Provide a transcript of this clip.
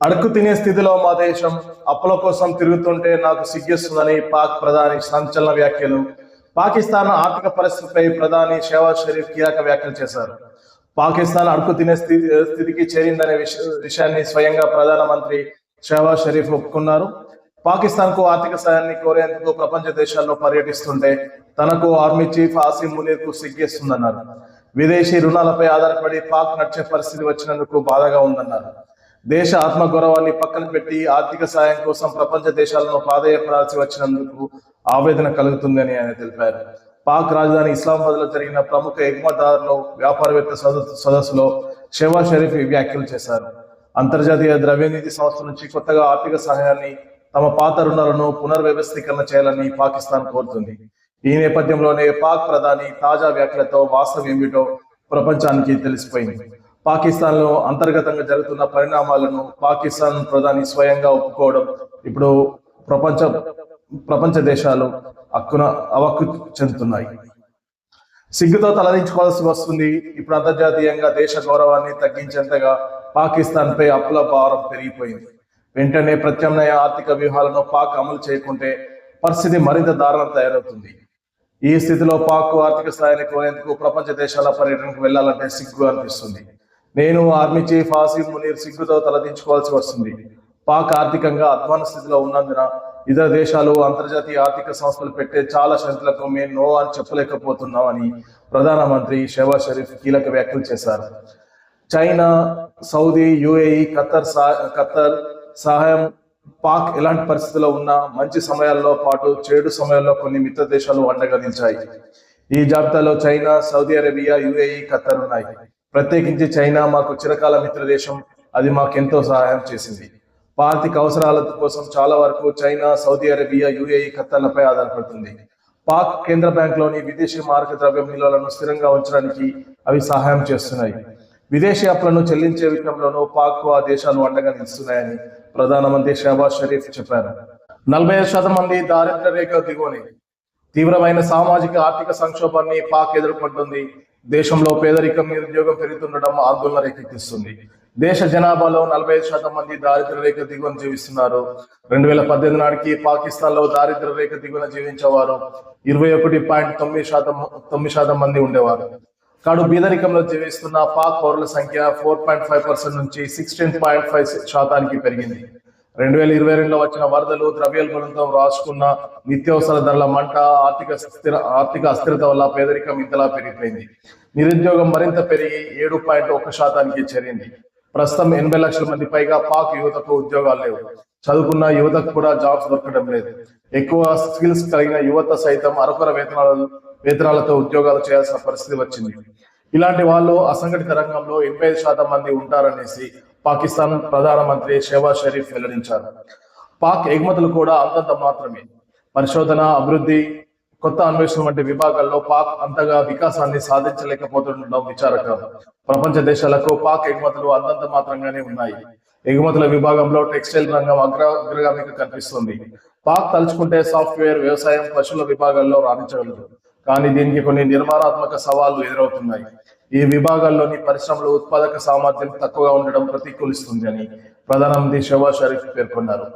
అడుక్కు తినే స్థితిలో మా దేశం అప్పుల కోసం తిరుగుతుంటే నాకు సిగ్గేస్తుందని పాక్ ప్రధాని సంచలన వ్యాఖ్యలు. పాకిస్తాన్ ఆర్థిక పరిస్థితిపై ప్రధాని షెహబాజ్ షరీఫ్ కీలక వ్యాఖ్యలు చేశారు. పాకిస్తాన్ అడుక్కు తినే స్థితికి చేరిందనే విషయాన్ని స్వయంగా ప్రధానమంత్రి షెహబాజ్ షరీఫ్ ఒప్పుకున్నారు. పాకిస్తాన్ కు ఆర్థిక సాయాన్ని కోరేందుకు ప్రపంచ దేశాల్లో పర్యటిస్తుంటే తనకు ఆర్మీ చీఫ్ ఆసిమ్ మునీర్ కు సిగ్గేస్తుందన్నారు. విదేశీ రుణాలపై ఆధారపడి పాక్ నడిచే పరిస్థితి వచ్చినందుకు బాధగా ఉందన్నారు. దేశ ఆత్మగౌరవాన్ని పక్కన పెట్టి ఆర్థిక సాయం కోసం ప్రపంచ దేశాలను ప్రాధేయపడాల్సి వచ్చినందుకు ఆవేదన కలుగుతుందని ఆయన తెలిపారు. పాక్ రాజధాని ఇస్లామాబాద్ లో జరిగిన ప్రముఖ ఎగుమతిదారులు వ్యాపారవేత్త సదస్సులో షెహబాజ్ షరీఫ్ ఈ వ్యాఖ్యలు చేశారు. అంతర్జాతీయ ద్రవ్యనిధి సంస్థ నుంచి కొత్తగా ఆర్థిక సహాయాన్ని తమ పాత రుణాలను పునర్వ్యవస్థీకరణ చేయాలని పాకిస్తాన్ కోరుతుంది. ఈ నేపథ్యంలోనే పాక్ ప్రధాని తాజా వ్యాఖ్యలతో వాస్తవం ఏమిటో ప్రపంచానికి తెలిసిపోయింది. పాకిస్తాన్ లో అంతర్గతంగా జరుగుతున్న పరిణామాలను పాకిస్తాన్ ప్రధాని స్వయంగా ఒప్పుకోవడం ఇప్పుడు ప్రపంచ దేశాలు అవక్కు చెందుతున్నాయి. సిగ్గుతో తలదించుకోవాల్సి వస్తుంది. ఇప్పుడు అంతర్జాతీయంగా దేశ గౌరవాన్ని తగ్గించేంతగా పాకిస్తాన్ పై అప్పుల భారం పెరిగిపోయింది. వెంటనే ప్రత్యామ్నాయ ఆర్థిక వ్యూహాలను పాక్ అమలు చేయకుంటే పరిస్థితి మరింత దారుణం తయారవుతుంది. ఈ స్థితిలో పాక్ ఆర్థిక స్థాయిని కోరేందుకు ప్రపంచ దేశాల పర్యటనకు వెళ్లాలంటే సిగ్గు అనిపిస్తుంది. నేను ఆర్మీ చీఫ్ ఆసిమ్ మునీర్ సిగ్గుతో తలదించుకోవాల్సి వస్తుంది. పాక్ ఆర్థికంగా అధ్వాన స్థితిలో ఉన్నందున ఇతర దేశాలు అంతర్జాతీయ ఆర్థిక సంస్థలు పెట్టే చాలా షరతులకు మేము నో అని చెప్పలేకపోతున్నామని ప్రధానమంత్రి షెహబాజ్ షరీఫ్ కీలక వ్యాఖ్యలు చేశారు. చైనా, సౌదీ, యుఏఈ, ఖత్తర్ సహాయం పాక్ ఎలాంటి పరిస్థితుల్లో ఉన్నా మంచి సమయాల్లో పాటు చెడు సమయాల్లో కొన్ని మిత్ర దేశాలు అండగా నిలిచాయి. ఈ జాబితాలో China, Saudi Arabia, UAE, Khattar ఉన్నాయి. ప్రత్యేకించి చైనా మాకు చిరకాల మిత్ర దేశం. అది మాకెంతో సహాయం చేసింది. ఆర్థిక అవసరాల కోసం చాలా వరకు చైనా, సౌదీ అరేబియా, యుఏఈ, ఖత్తర్లపై ఆధారపడుతుంది. పాక్ కేంద్ర బ్యాంక్ లోని విదేశీ మారక ద్రవ్యం నిల్వలను స్థిరంగా ఉంచడానికి అవి సహాయం చేస్తున్నాయి. విదేశీ అప్పులను చెల్లించే విషయంలోనూ పాక్ ఆ దేశాలు అండగా నిలుస్తున్నాయని ప్రధానమంత్రి షెహబాజ్ షరీఫ్ చెప్పారు. 45% మంది దారిద్ర్య రేఖ దిగువని తీవ్రమైన సామాజిక ఆర్థిక సంక్షోభాన్ని పాక్ ఎదుర్కొంటుంది. దేశంలో పేదరికం, నిరుద్యోగం పెరుగుతుండడం ఆందోళన రేకెత్తిస్తుంది. దేశ జనాభాలో 45% మంది దారిద్ర్య రేఖ దిగువన జీవిస్తున్నారు. 2018 నాటికి పాకిస్తాన్ లో దారిద్ర్య రేఖ దిగువన జీవించేవారు 21.9% మంది ఉండేవారు. కాడు బీదరికంలో జీవిస్తున్న పాక్ పౌరుల సంఖ్య 4.5% నుంచి 16.5% పెరిగింది. 2022లో వచ్చిన వరదలు, ద్రవ్యోల్బణంతో రాసుకున్న నిత్యావసర ధరల మంట, ఆర్థిక అస్థిరత వల్ల పేదరికం ఇంతలా పెరిగిపోయింది. నిరుద్యోగం మరింత పెరిగి 7.1% చేరింది. ప్రస్తుతం 80 లక్షల మంది పైగా పాక్ యువతకు ఉద్యోగాలు లేవు. చదువుకున్న యువతకు కూడా జాబ్స్ దొరకడం లేదు. ఎక్కువ స్కిల్స్ కలిగిన యువత సైతం అరకొర వేతనాలతో ఉద్యోగాలు చేయాల్సిన పరిస్థితి వచ్చింది. ఇలాంటి వాళ్ళు అసంఘటిత రంగంలో 85% మంది ఉంటారనేసి పాకిస్తాన్ ప్రధానమంత్రి షెహబాజ్ షరీఫ్ వెల్లడించారు. పాక్ ఎగుమతులు కూడా అంతంత మాత్రమే. పరిశోధన, అభివృద్ధి, కొత్త అన్వేషణ వంటి విభాగాల్లో పాక్ అంతగా వికాసాన్ని సాధించలేకపోతుండడం విచారకరం. ప్రపంచ దేశాలకు పాక్ ఎగుమతులు అంతంత మాత్రంగానే ఉన్నాయి. ఎగుమతుల విభాగంలో టెక్స్టైల్ రంగం అగ్రగామిగా కనిపిస్తుంది. పాక్ తలుచుకుంటే సాఫ్ట్వేర్, వ్యవసాయం, పశువుల విభాగాల్లో రాణించగలదు. కానీ దీనికి కొన్ని నిర్మాణాత్మక సవాళ్లు ఎదురవుతున్నాయి. ఈ విభాగాల్లోని పరిశ్రమలు ఉత్పాదక సామర్థ్యం తక్కువగా ఉండడం ప్రతికూలిస్తుంది అని ప్రధానమంత్రి షెహబాజ్ షరీఫ్ పేర్కొన్నారు.